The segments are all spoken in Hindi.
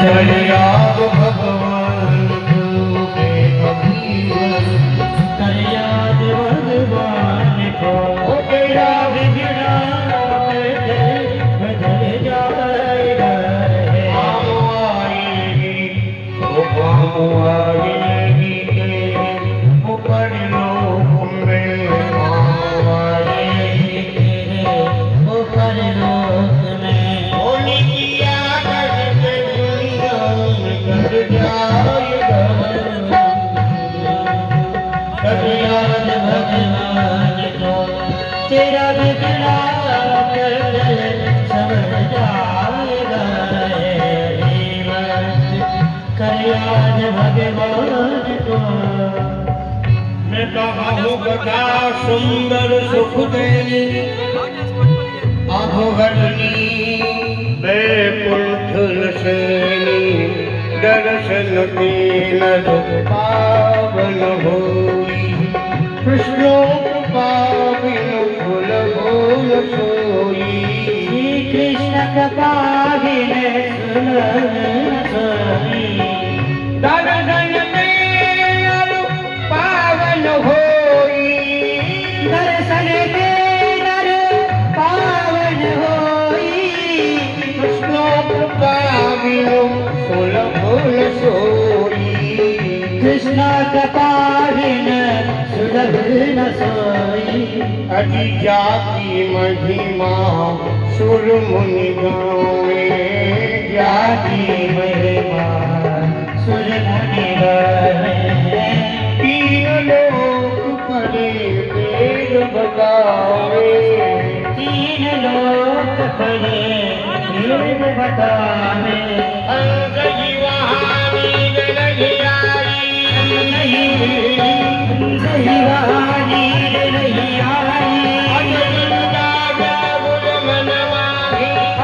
याद भगवान को बेअबीर, कर याद भगवान को ओ बेड़ा बिगड़ा बदल जाएगा रे। काम आएगी, ओ काम आएगी तेरे ऊपर लोक में, काम आएगी तेरे ऊपर लोक में। होली किया करके दुनिया में कर जाएगा। कर याद भगवान को तेरा बिगड़ा बदल संवर जाएगा रे जीवन। कर याद भगवान को। मैं कहा हूँ बता सुंदर सुख देनी आभोगनी बेकुंठल सेनी, दर्शन की नर पावन होई, कृष्णों पाविन फुल भूल सोई। श्री कृष्ण कृपाविन सुन सोई। दर्शन की नर पावन होई, दर्शन के नर पावन होई। कृष्णों पाविन फुल भूल सोई। कृष्ण कृपाविन सुलभ न सोई। अति जाति महिमा सुर मुनि गावे, जाति महिमा सुर मुनि गावे। तीन लोक परे वेद बतावे, तीन लोक परे वेद बतावे। अंगही वहानी नहीं आई, सही वाणी नहीं आई।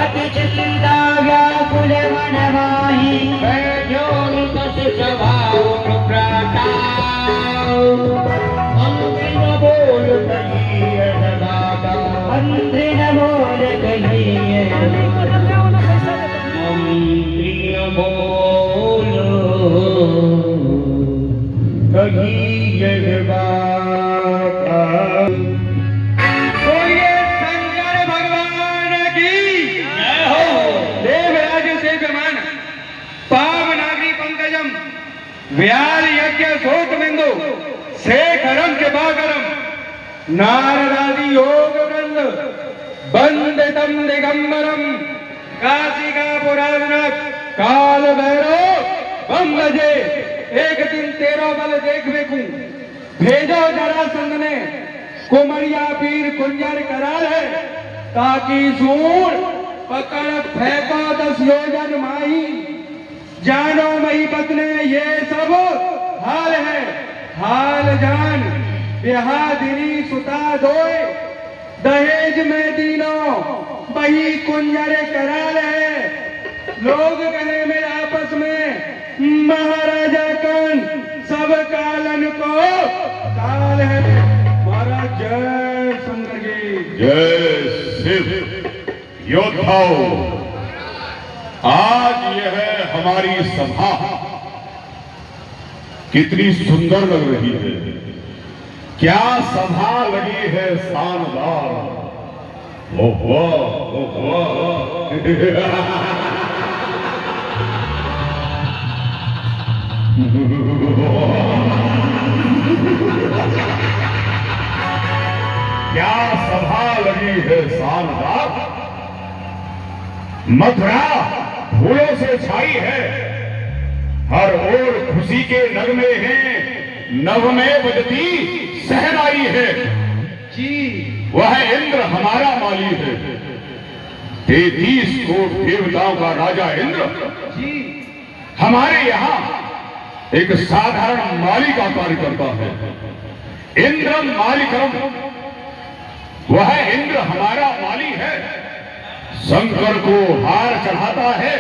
अति चिंता व्याकुल मन माही। मंत्री न बोल कहिए। शंकर भगवान की जय हो। देवराज से विमान पावनाग्नि पंकजम व्याल यज्ञ शोक बिंदु शेखरम के बागरम नारदादि योग वृंद वंदितम दिगंबरम काशिका पुराणक काल भैरव बम बजे। एक दिन तेरो बल देख बेकू भेजो जरासंध ने कुमरिया पीर कुंजर कराल है, ताकि सूर पकड़ फेंको 10 योजन माही। जानो मही पत्ने ये सब हाल है, हाल जान बिहादिनी सुता दोए। दहेज में तीनों बही कुंजर कराल है। लोग कहे मेरे आपस में महाराजा कन सब कालन को काल है। महाराज जय शंकर की जय शिव योद्धाओं। आज यह हमारी सभा कितनी सुंदर लग रही है। क्या सभा लगी है शानदार। ओहो क्या सभा लगी है शानदार। मथुरा फूलों से छाई है, हर ओर खुशी के नगमे हैं, नगमे बजती सहनाई है। जी वह इंद्र हमारा माली है, 33 कोट देवताओं का राजा इंद्र जी हमारे यहाँ एक साधारण माली का कार्य करता है। इंद्रम मालिकम, वह इंद्र हमारा माली है। शंकर को हार चढ़ाता है,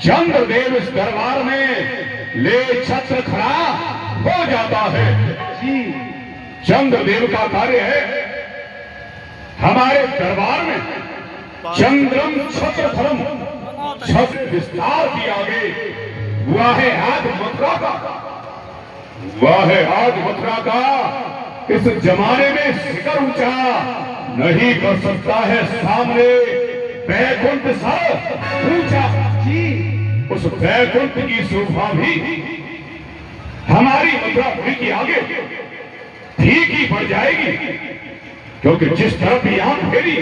चंद्रदेव इस दरबार में ले छत्र खड़ा हो जाता है। जी चंद्रदेव का कार्य है हमारे दरबार में चंद्रम छत्र फलम, शब्द विस्तार की आगे हुआ है आज मथुरा का, वह है आज मथुरा का। इस जमाने में शिखर ऊंचा नहीं कर सकता है सामने बैकुंठ सा ऊंचा। जी उस बैकुंठ की शोभा भी हमारी मथुरापुरी की आगे ठीक ही बढ़ जाएगी, क्योंकि जिस तरफ भी आंख फेरी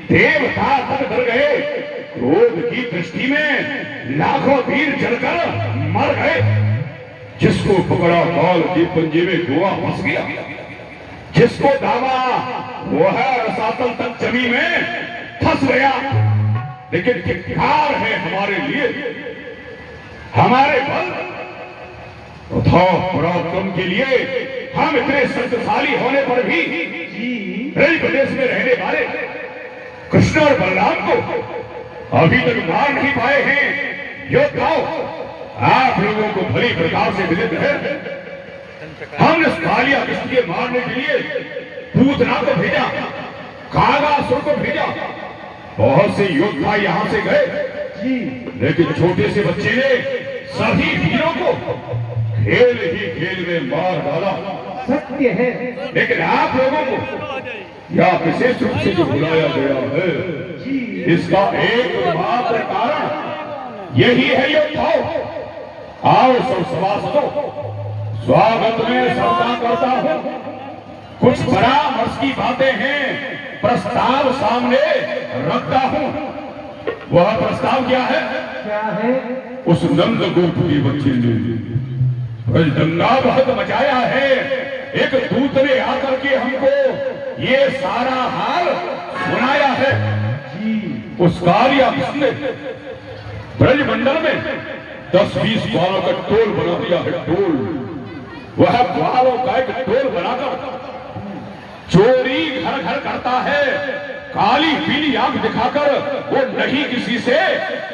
देवता तक डर गए। क्रोध की दृष्टि में लाखों वीर जलकर मर गए। जिसको पकड़ा काल के पंजे में गोवा फंस गया, जिसको दावा वो है रसातल तक जमी में फंस गया। लेकिन धिक्कार है हमारे लिए, हमारे बल पराक्रम के लिए हम इतने शक्तिशाली होने पर भी ब्रज प्रदेश में रहने वाले कृष्ण और बलराम को अभी तक मार नहीं पाए हैं। योद्धाओं, आप लोगों को भली प्रकार से विदित है, हमने कालिया कृष्ण के मारने के लिए पूतना को भेजा, कागासुर को भेजा। बहुत से योद्धा यहां से गए, लेकिन छोटे से बच्चे ने सभी वीरों को खेल ही खेल में मार डाला। सत्य है। लेकिन आप लोगों को या विशेष रूप से जो बुलाया गया है, इसका एकमात्र कारण यही है योद्धाओं। आओ सब सभासदों, स्वागत में श्रद्धा करता हूं। कुछ परामर्श की बातें हैं, प्रस्ताव सामने रखता हूं। वह प्रस्ताव क्या है? क्या है? उस नंद गोप के बच्चे ने दंगा बहुत मचाया है। एक दूत ने आकर के हमको ये सारा हाल सुनाया है। उस कालिया ने ब्रजमंडल में 10-20 ग्वालों का टोल बना दिया है। टोल, वह ग्वालों का एक टोल बनाकर चोरी घर घर करता है। काली पीली आंख दिखाकर वो नहीं किसी से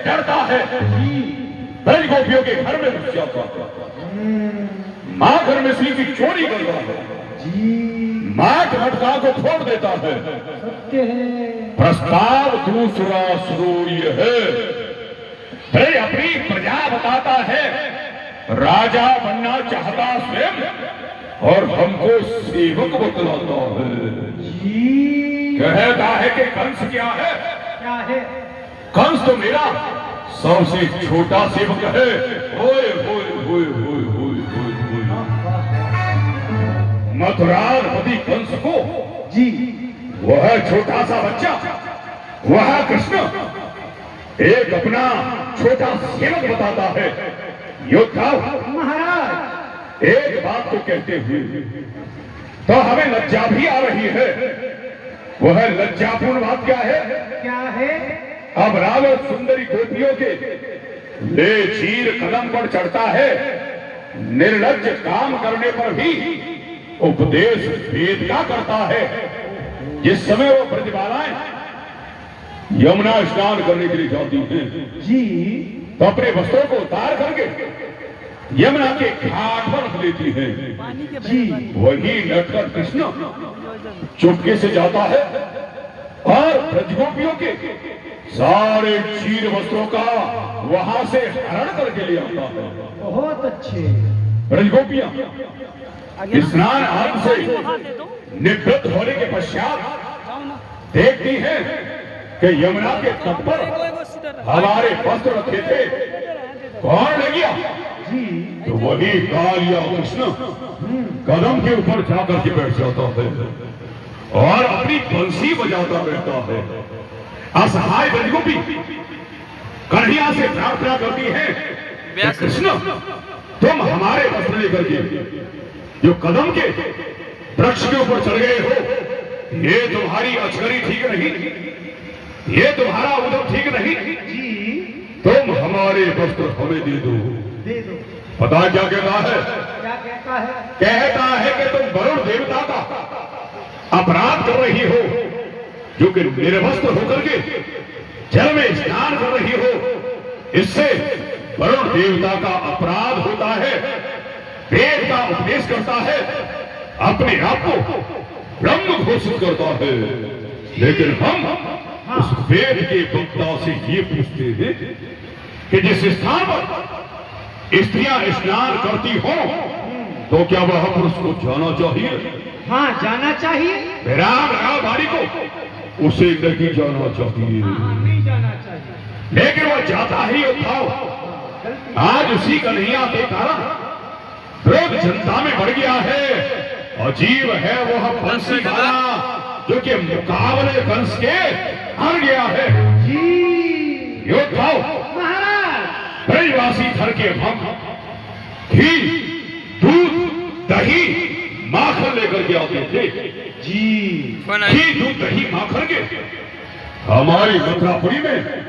डरता है। ब्रज गोपियों के घर में घुस जाता है, मां घर में सी की चोरी करता है, माट मटका को फोड़ देता है। प्रस्ताव दूसरा शुरू ये है, अरे अपनी प्रजा बताता है राजा बनना चाहता स्वयं और हमको सेवक बतलाता है। कहता है कि कंस क्या है? क्या है? कंस तो मेरा सबसे छोटा सेवक है। होए होए होए होए होए होए होए। मथुराधिपति कंस को वह छोटा सा बच्चा, वह कृष्ण एक अपना छोटा सेवक बताता है। योद्धा महाराज, एक बात तो कहते हुए तो हमें लज्जा भी आ रही है। वह लज्जापूर्ण बात क्या है? क्या है? अब रावण सुंदरी गोपियों के ले चीर कदम पर चढ़ता है। निर्लज्ज काम करने पर भी उपदेश भेद का करता है। जिस समय वो ब्रजबालाएं यमुना स्नान करने के लिए जाती हैं, तो अपने वस्त्रों को उतार करके यमुना के घाट पर रख लेती हैं। वही नटखट कृष्ण चुपके से जाता है और ब्रजगोपियों के सारे चीर वस्त्रों का वहां से हरण करके ले आता है। बहुत अच्छे। ब्रजगोपियां स्नान आदि से निवृत्त होने के पश्चात देखती हैं कि यमुना के तट पर हमारे वस्त्र रखे थे, कौन ले गया? तो वही कालिया कृष्ण कदम के ऊपर जाकर के बैठ जाता है और अपनी बंसी बजाता रहता है। असहाय ब्रजगोपी कन्हैया से प्रार्थना करती है, कृष्ण तुम हमारे वस्त्र लेकर के जो कदम के वृक्ष के ऊपर चढ़ गए हो, ये तुम्हारी अचकरी ठीक नहीं, ये तुम्हारा उद्यम ठीक नहीं। तुम हमारे वस्त्र हमें दे दो। पता क्या कहता है? क्या कहता है? कहता है कि तुम वरुण देवता का अपराध कर रही हो, जो कि निर्वस्त्र होकर के जल में स्नान कर रही हो। इससे वरुण देवता का अपराध होता है। वेद का उपदेश करता है, अपने आप को ब्रह्म घोषित करता है। लेकिन हम उस वेद के वक्ता से ये पूछते हैं कि जिस स्थान पर स्त्रियां स्नान करती हो तो क्या वह पुरुष को जाना चाहिए? हाँ, जाना चाहिए। विराम राव भारी को उसे नहीं जाना चाहिए, हाँ, नहीं जाना चाहिए। लेकिन वह जाता ही उठाओ। गलती। आज उसी कन्हैया के कारण विरोध जनता में बढ़ गया है। अजीब है वह बंसी वाला जो कि मुकाबले कंस के हार गया है। जी योद्धाओ, महाराज। ब्रजवासी धर के हम घी, दूध, दही, माखन लेकर के आते थे। जी घी, दूध, दही, माखन के हमारी मथुरापुरी में